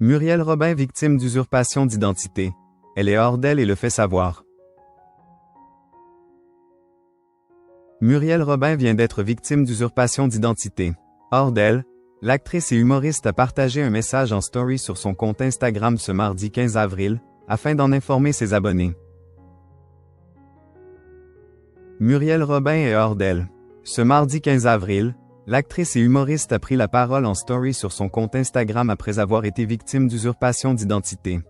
Muriel Robin victime d'usurpation d'identité. Elle est hors d'elle et le fait savoir. Muriel Robin vient d'être victime d'usurpation d'identité. Hors d'elle, l'actrice et humoriste a partagé un message en story sur son compte Instagram ce mardi 15 avril, afin d'en informer ses abonnés. Muriel Robin est hors d'elle. Ce mardi 15 avril, l'actrice et humoriste a pris la parole en story sur son compte Instagram après avoir été victime d'usurpation d'identité.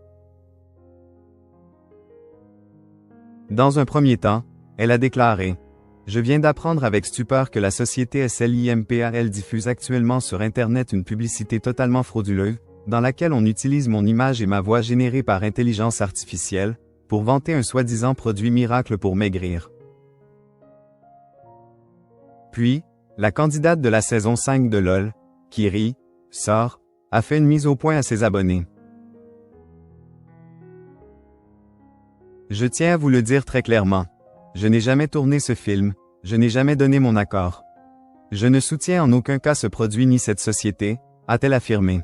Dans un premier temps, elle a déclaré « Je viens d'apprendre avec stupeur que la société SLIMPAL diffuse actuellement sur Internet une publicité totalement frauduleuse, dans laquelle on utilise mon image et ma voix générée par intelligence artificielle, pour vanter un soi-disant produit miracle pour maigrir. » Puis, la candidate de la saison 5 de LOL, Kiri, sort, a fait une mise au point à ses abonnés. Je tiens à vous le dire très clairement. Je n'ai jamais tourné ce film, je n'ai jamais donné mon accord. Je ne soutiens en aucun cas ce produit ni cette société, a-t-elle affirmé.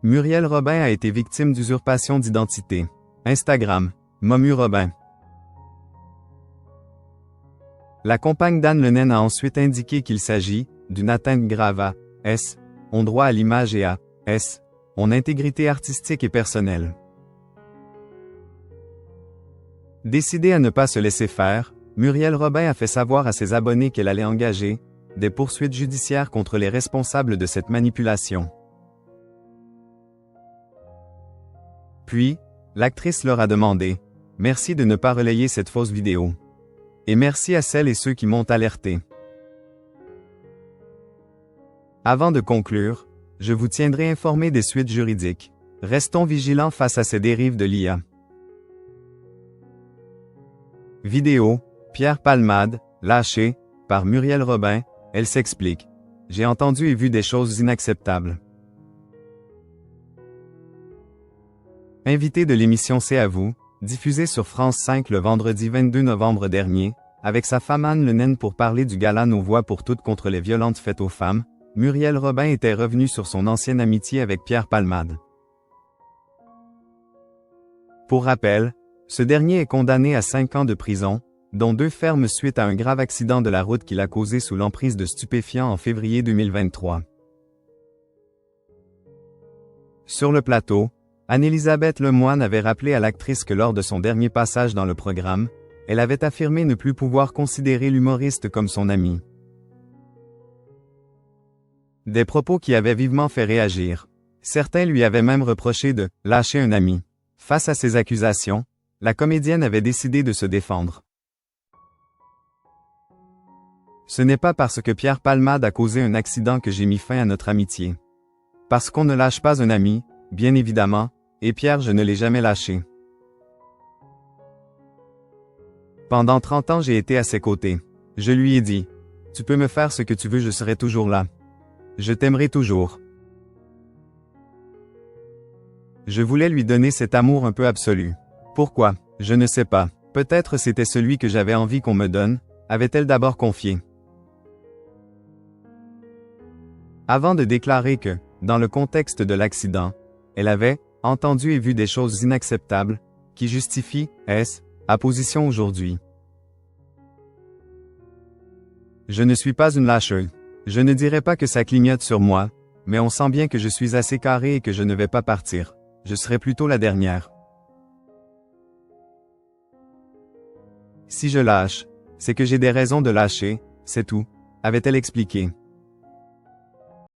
Muriel Robin a été victime d'usurpation d'identité. Instagram, Momu Robin. La compagne d'Anne Lenaine a ensuite indiqué qu'il s'agit d'une atteinte grave à S. on droit à l'image et à S. on intégrité artistique et personnelle. Décidée à ne pas se laisser faire, Muriel Robin a fait savoir à ses abonnés qu'elle allait engager des poursuites judiciaires contre les responsables de cette manipulation. Puis, l'actrice leur a demandé « Merci de ne pas relayer cette fausse vidéo. Et merci à celles et ceux qui m'ont alerté. Avant de conclure, je vous tiendrai informé des suites juridiques. Restons vigilants face à ces dérives de l'IA. » Vidéo, Pierre Palmade, lâché, par Muriel Robin, elle s'explique. J'ai entendu et vu des choses inacceptables. Invité de l'émission C'est à vous, diffusée sur France 5 le vendredi 22 novembre dernier, avec sa femme Anne Lenaine pour parler du gala Nos voix pour toutes contre les violences faites aux femmes, Muriel Robin était revenue sur son ancienne amitié avec Pierre Palmade. Pour rappel, ce dernier est condamné à 5 ans de prison, dont 2 fermes suite à un grave accident de la route qu'il a causé sous l'emprise de stupéfiants en février 2023. Sur le plateau, Anne-Élisabeth Lemoine avait rappelé à l'actrice que lors de son dernier passage dans le programme, elle avait affirmé ne plus pouvoir considérer l'humoriste comme son ami. Des propos qui avaient vivement fait réagir. Certains lui avaient même reproché de « lâcher un ami ». Face à ces accusations, la comédienne avait décidé de se défendre. Ce n'est pas parce que Pierre Palmade a causé un accident que j'ai mis fin à notre amitié. Parce qu'on ne lâche pas un ami, bien évidemment, et Pierre je ne l'ai jamais lâché. Pendant 30 ans j'ai été à ses côtés. Je lui ai dit, tu peux me faire ce que tu veux, je serai toujours là. Je t'aimerai toujours. Je voulais lui donner cet amour un peu absolu. Pourquoi? Je ne sais pas. Peut-être c'était celui que j'avais envie qu'on me donne, avait-elle d'abord confié. Avant de déclarer que, dans le contexte de l'accident, elle avait entendu et vu des choses inacceptables, qui justifient, sa position aujourd'hui. Je ne suis pas une lâcheuse. Je ne dirais pas que ça clignote sur moi, mais on sent bien que je suis assez carré et que je ne vais pas partir. Je serai plutôt la dernière. Si je lâche, c'est que j'ai des raisons de lâcher, c'est tout, avait-elle expliqué.